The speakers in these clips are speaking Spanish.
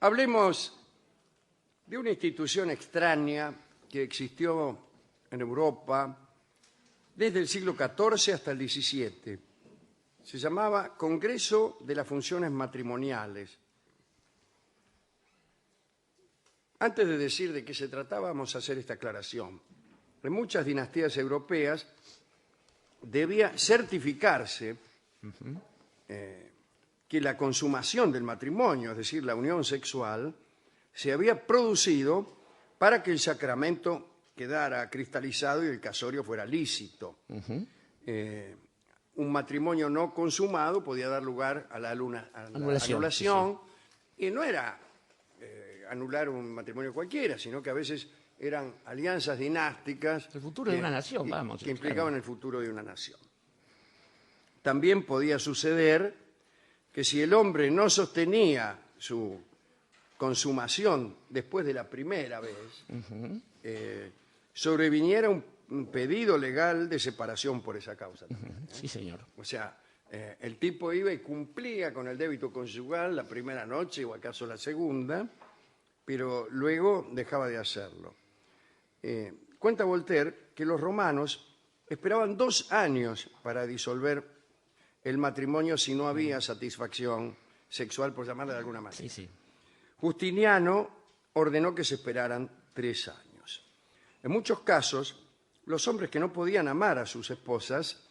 Hablemos de una institución extraña que existió en Europa desde el siglo XIV hasta el XVII. Se llamaba Congreso de las Funciones Matrimoniales. Antes de decir de qué se trataba, vamos a hacer esta aclaración. En muchas dinastías europeas debía certificarse que la consumación del matrimonio, es decir, la unión sexual, se había producido para que el sacramento quedara cristalizado y el casorio fuera lícito. Un matrimonio no consumado podía dar lugar a la anulación, y no era anular un matrimonio cualquiera, sino que a veces eran alianzas dinásticas. El futuro de una nación, vamos. Que implicaban el futuro de una nación. También podía suceder que si el hombre no sostenía su consumación después de la primera vez, sobreviniera un pedido legal de separación por esa causa. Sí, señor. O sea, el tipo iba y cumplía con el débito conyugal la primera noche o acaso la segunda, pero luego dejaba de hacerlo. Cuenta Voltaire que los romanos esperaban 2 años para disolver el matrimonio si no había satisfacción sexual, por llamarla de alguna manera. Sí, sí. Justiniano ordenó que se esperaran 3 años. En muchos casos, los hombres que no podían amar a sus esposas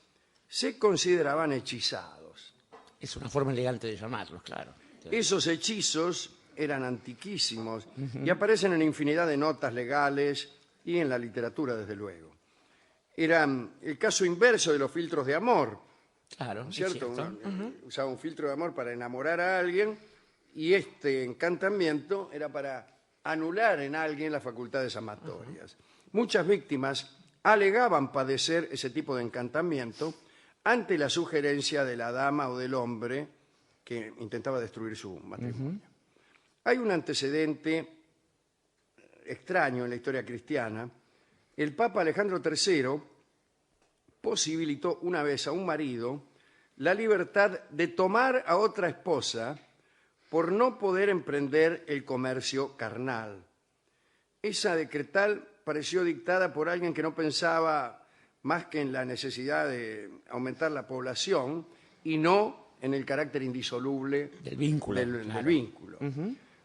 se consideraban hechizados. Es una forma elegante de llamarlos, claro. Esos hechizos eran antiquísimos y aparecen en infinidad de notas legales y en la literatura, desde luego. Era el caso inverso de los filtros de amor. Claro, ¿Cierto? es cierto. Usaba un filtro de amor para enamorar a alguien y este encantamiento era para anular en alguien las facultades amatorias. Muchas víctimas alegaban padecer ese tipo de encantamiento ante la sugerencia de la dama o del hombre que intentaba destruir su matrimonio. Hay un antecedente extraño en la historia cristiana. El Papa Alejandro III posibilitó una vez a un marido la libertad de tomar a otra esposa por no poder emprender el comercio carnal. Esa decretal pareció dictada por alguien que no pensaba más que en la necesidad de aumentar la población y no en el carácter indisoluble del vínculo. Del vínculo.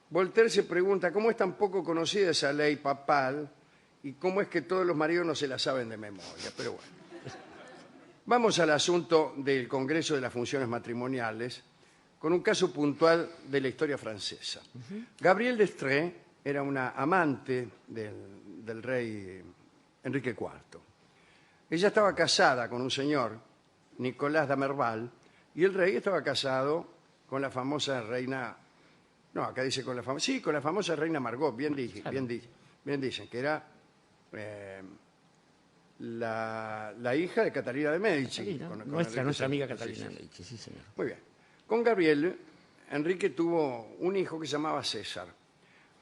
Voltaire se pregunta cómo es tan poco conocida esa ley papal y cómo es que todos los maridos no se la saben de memoria, pero bueno. Vamos al asunto del Congreso de las Funciones Matrimoniales con un caso puntual de la historia francesa. Gabrielle d'Estrées era una amante del rey Enrique IV. Ella estaba casada con un señor, Nicolás d'Amerval, y el rey estaba casado con la famosa reina... No, acá dice con la famosa... Sí, con la famosa reina Margot, bien dicen, que era... La hija de Catalina de Medici. Nuestra amiga Catalina de Medici, sí, señor. Muy bien. Con Gabrielle, Enrique tuvo un hijo que se llamaba César.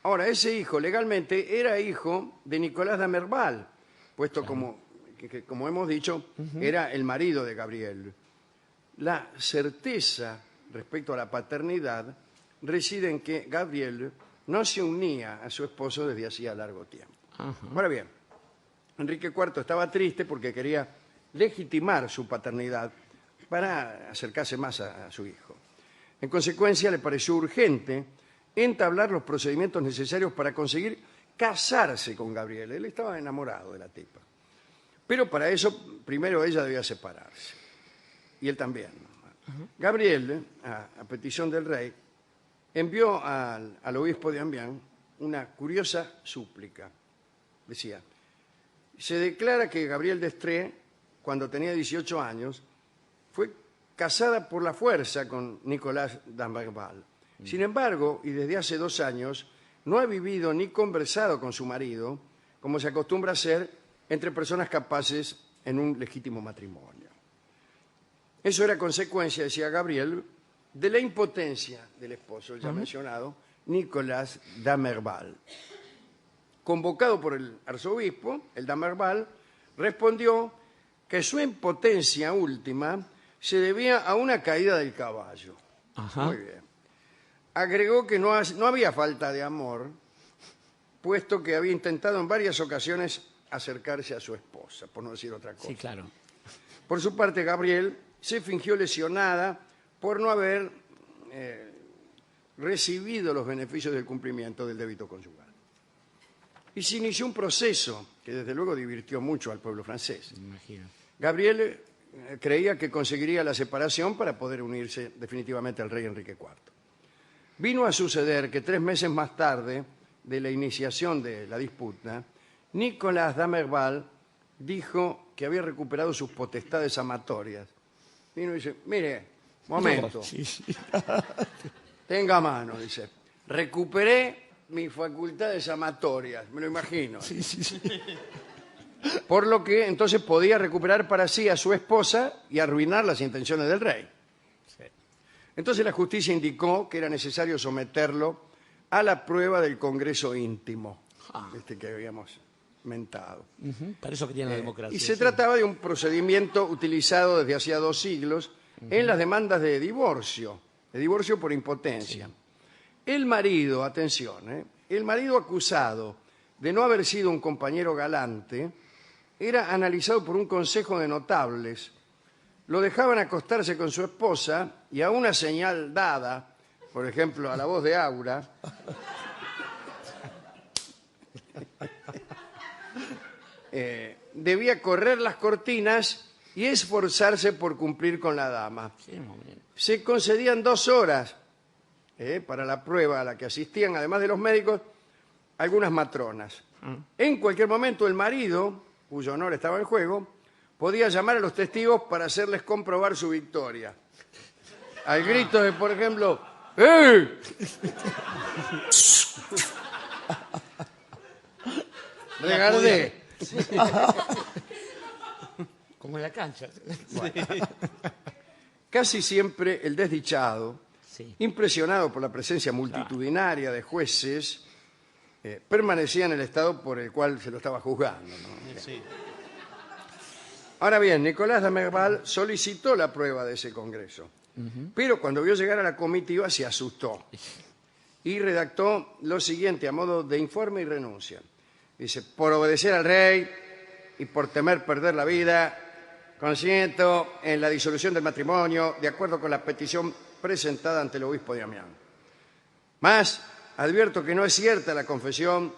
Ahora, ese hijo legalmente era hijo de Nicolás d'Amerval, puesto como hemos dicho, era el marido de Gabrielle. La certeza respecto a la paternidad reside en que Gabrielle no se unía a su esposo desde hacía largo tiempo. Ahora bien, Enrique IV estaba triste porque quería legitimar su paternidad para acercarse más a su hijo. En consecuencia, le pareció urgente entablar los procedimientos necesarios para conseguir casarse con Gabrielle. Él estaba enamorado de la tipa. Pero para eso, primero ella debía separarse. Y él también. Gabrielle, a petición del rey, envió al obispo de Amiens una curiosa súplica. Decía: se declara que Gabrielle d'Estrées, cuando tenía 18 años, fue casada por la fuerza con Nicolás d'Amerval. Sin embargo, y desde hace 2 años, no ha vivido ni conversado con su marido, como se acostumbra a hacer entre personas capaces en un legítimo matrimonio. Eso era consecuencia, decía Gabrielle, de la impotencia del esposo, el ya mencionado, Nicolás d'Amerval. Convocado por el arzobispo, el d'Amerval respondió que su impotencia última se debía a una caída del caballo. Muy bien. agregó que no había falta de amor, puesto que había intentado en varias ocasiones acercarse a su esposa, por no decir otra cosa. Sí, claro. Por su parte, Gabriel se fingió lesionada por no haber recibido los beneficios del cumplimiento del débito conyugal. Y se inició un proceso que desde luego divirtió mucho al pueblo francés. Me imagino. Gabriel creía que conseguiría la separación para poder unirse definitivamente al rey Enrique IV. Vino a suceder que 3 meses más tarde de la iniciación de la disputa, Nicolás d'Amerval dijo que había recuperado sus potestades amatorias. Vino y dice, mire, momento, No, sí. tenga mano, dice, recuperé mis facultades amatorias, me lo imagino. Sí. Por lo que entonces podía recuperar para sí a su esposa y arruinar las intenciones del rey. Sí. Entonces la justicia indicó que era necesario someterlo a la prueba del Congreso íntimo, que habíamos mentado. Para eso querían la democracia. Y se sí. trataba de un procedimiento utilizado desde hacía 2 siglos en las demandas de divorcio por impotencia. Sí. El marido, atención, el marido acusado de no haber sido un compañero galante era analizado por un consejo de notables. Lo dejaban acostarse con su esposa y a una señal dada, por ejemplo, a la voz de Aura, debía correr las cortinas y esforzarse por cumplir con la dama. Sí, muy bien. Se concedían 2 horas para la prueba a la que asistían, además de los médicos, algunas matronas. En cualquier momento el marido, cuyo honor estaba en juego, podía llamar a los testigos para hacerles comprobar su victoria. Al grito de, por ejemplo, ¡eh! Regardé. Como en la cancha. Casi siempre el desdichado, Sí. impresionado por la presencia multitudinaria de jueces, permanecía en el estado por el cual se lo estaba juzgando, ¿no? Sí. Ahora bien, Nicolás d'Amerval solicitó la prueba de ese congreso, pero cuando vio llegar a la comitiva se asustó y redactó lo siguiente a modo de informe y renuncia. Dice, por obedecer al rey y por temer perder la vida, consiento en la disolución del matrimonio de acuerdo con la petición presentada ante el obispo de Amiens. Más, advierto que no es cierta la confesión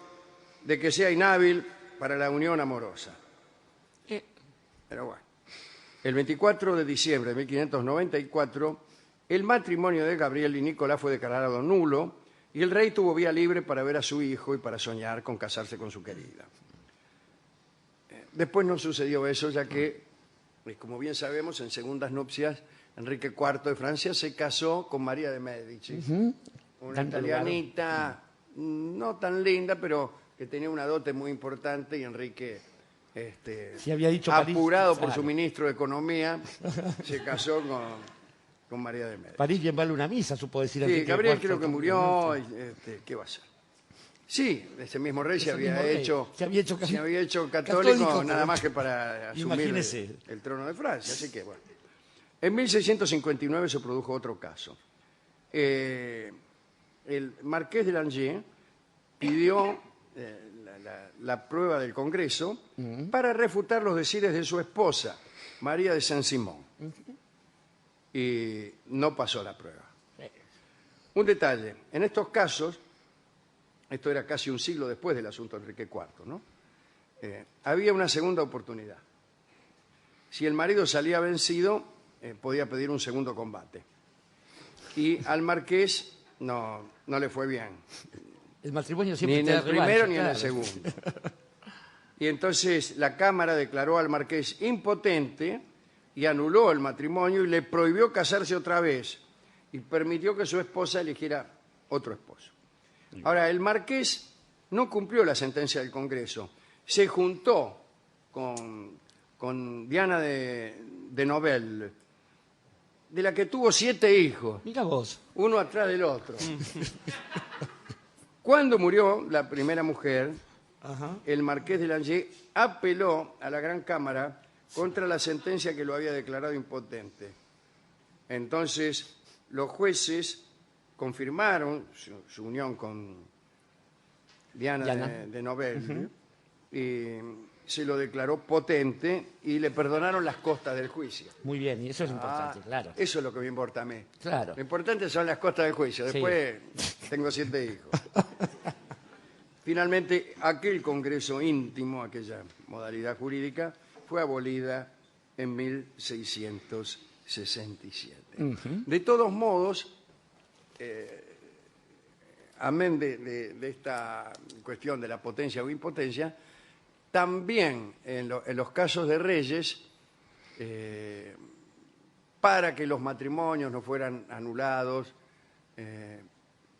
de que sea inhábil para la unión amorosa. Pero bueno, el 24 de diciembre de 1594, el matrimonio de Gabriel y Nicolás fue declarado nulo y el rey tuvo vía libre para ver a su hijo y para soñar con casarse con su querida. Después no sucedió eso, ya que, como bien sabemos, en segundas nupcias, Enrique IV de Francia se casó con María de Medici, una Tanto italianita no tan linda, pero que tenía una dote muy importante y Enrique... Sí, había dicho París, apurado por claro. su ministro de Economía, se casó con María de Medici. París bien vale una misa, supo decir. Sí, Enrique Gabriel IV, creo que murió, ¿qué va a ser? Sí, ese mismo rey se Ese había mismo rey. hecho Se había hecho católico nada más que para asumir Imagínese. el trono de Francia, así que bueno. En 1659 se produjo otro caso. El marqués de Langeais pidió la prueba del Congreso para refutar los decires de su esposa, María de Saint-Simon. Y no pasó la prueba. Un detalle, en estos casos, esto era casi un siglo después del asunto de Enrique IV, ¿no? Había una segunda oportunidad. Si el marido salía vencido, podía pedir un segundo combate. Y al marqués no le fue bien. El matrimonio Ni siempre en te da el primero revancha, ni en el claro. segundo. Y entonces la Cámara declaró al marqués impotente y anuló el matrimonio y le prohibió casarse otra vez y permitió que su esposa eligiera otro esposo. Ahora, el marqués no cumplió la sentencia del Congreso. Se juntó con Diana de Novel, de la que tuvo 7 hijos, Mira vos. uno atrás del otro. Cuando murió la primera mujer, el marqués de Langeais apeló a la Gran Cámara contra la sentencia que lo había declarado impotente. Entonces, los jueces confirmaron su unión con Diana. de Novelli y se lo declaró potente y le perdonaron las costas del juicio. Muy bien, y eso es importante, claro. Eso es lo que me importa a mí. Claro. Lo importante son las costas del juicio. Después tengo 7 hijos. Finalmente, aquel congreso íntimo, aquella modalidad jurídica, fue abolida en 1667. De todos modos, amén de esta cuestión de la potencia o impotencia, también en los casos de reyes, para que los matrimonios no fueran anulados,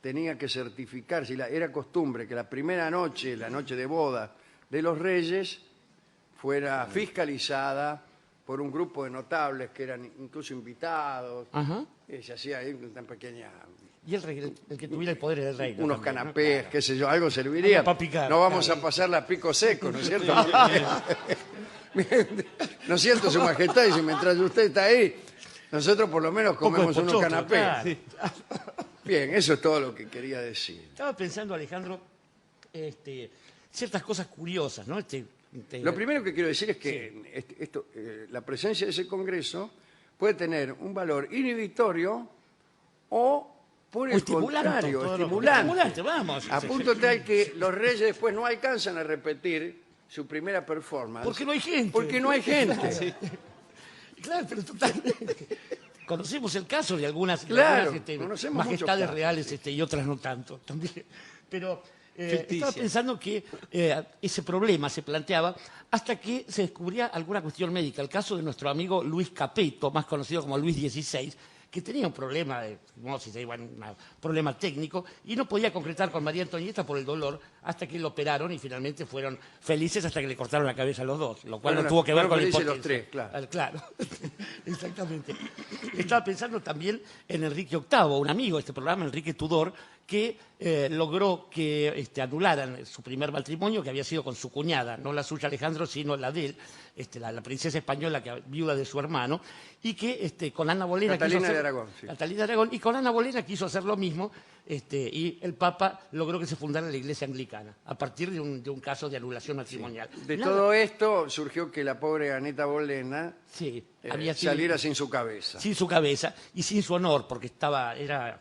tenía que certificarse, era costumbre que la primera noche, la noche de boda de los reyes, fuera fiscalizada por un grupo de notables que eran incluso invitados. Se hacía ahí una pequeña... Y el que tuviera el poder era el rey. Unos canapés, qué sé yo, algo serviría. Para picar, no vamos a pasarla a pico seco, ¿no es cierto? ¿No es cierto, Su Majestad? Y si mientras usted está ahí, nosotros por lo menos comemos unos canapés. Claro. Bien, eso es todo lo que quería decir. Estaba pensando, Alejandro, ciertas cosas curiosas, ¿no? Lo primero que quiero decir es que la presencia de ese congreso puede tener un valor inhibitorio o, por el contrario, estimulante. Vamos. A punto tal que los reyes después no alcanzan a repetir su primera performance. Porque no hay gente. Porque no hay gente. Claro, claro, pero totalmente. Conocemos el caso de algunas, majestades reales y otras no tanto. También. Pero estaba pensando que ese problema se planteaba hasta que se descubría alguna cuestión médica. El caso de nuestro amigo Luis Capeto, más conocido como Luis XVI, que tenía un problema de hipnosis, un problema técnico, y no podía concretar con María Antonieta por el dolor hasta que lo operaron y finalmente fueron felices hasta que le cortaron la cabeza a los dos, lo cual no tuvo que ver con la impotencia. Los tres, claro. Claro, exactamente. Estaba pensando también en Enrique VIII, un amigo de este programa, Enrique Tudor, que logró que anularan su primer matrimonio, que había sido con su cuñada, no la suya Alejandro, sino la de él, la princesa española, viuda de su hermano, y que con Ana Bolena... Catalina de Aragón. Sí. Catalina de Aragón, y con Ana Bolena quiso hacer lo mismo, y el Papa logró que se fundara la Iglesia Anglicana, a partir de un caso de anulación matrimonial. Sí. De todo esto surgió que la pobre Anita Bolena saliera sin su cabeza. Sin su cabeza y sin su honor, porque era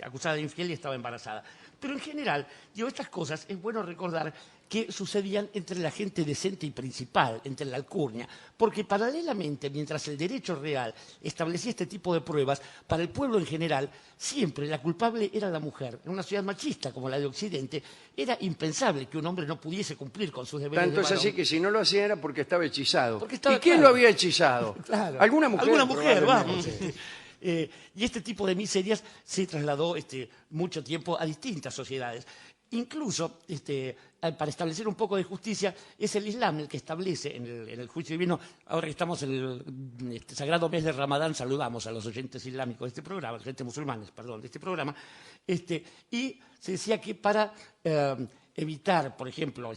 acusada de infiel y estaba embarazada. Pero en general, estas cosas es bueno recordar que sucedían entre la gente decente y principal, entre la alcurnia, porque paralelamente, mientras el derecho real establecía este tipo de pruebas, para el pueblo en general, siempre la culpable era la mujer. En una sociedad machista como la de Occidente, era impensable que un hombre no pudiese cumplir con sus deberes Tanto de varón. es así que si no lo hacía era porque estaba hechizado. ¿Y quién lo había hechizado? Claro. ¿Alguna mujer? Vamos. Y este tipo de miserias se trasladó mucho tiempo a distintas sociedades. Incluso, para establecer un poco de justicia, es el Islam el que establece en el juicio divino. Ahora que estamos en el sagrado mes de Ramadán, saludamos a los oyentes islámicos de este programa, los oyentes musulmanes, perdón, de este programa, y se decía que para evitar, por ejemplo,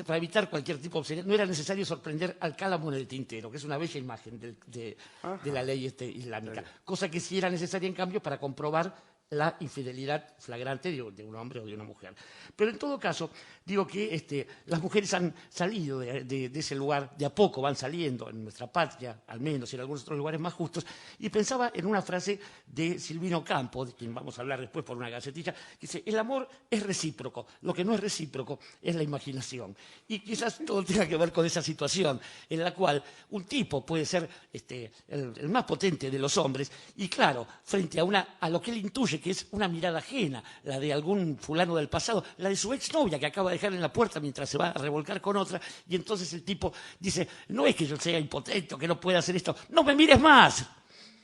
para evitar cualquier tipo de obscenidad, no era necesario sorprender al cálamo en el tintero, que es una bella imagen de la ley islámica, cosa que sí era necesaria, en cambio, para comprobar la infidelidad flagrante de un hombre o de una mujer. Pero en todo caso, digo que las mujeres han salido de ese lugar, de a poco van saliendo en nuestra patria, al menos en algunos otros lugares más justos, y pensaba en una frase de Silvino Campo, de quien vamos a hablar después por una gacetilla, que dice: el amor es recíproco, lo que no es recíproco es la imaginación. Y quizás todo tenga que ver con esa situación en la cual un tipo puede ser el más potente de los hombres, y claro, frente a lo que él intuye que es una mirada ajena, la de algún fulano del pasado, la de su exnovia que acaba de dejar en la puerta mientras se va a revolcar con otra, y entonces el tipo dice: no es que yo sea impotente o que no pueda hacer esto, no me mires más.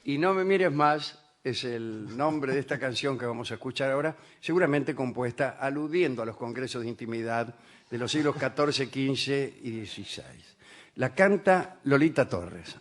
Y No me mires más es el nombre de esta canción que vamos a escuchar ahora, seguramente compuesta aludiendo a los congresos de intimidad de los siglos XIV, XV y XVI. La canta Lolita Torres.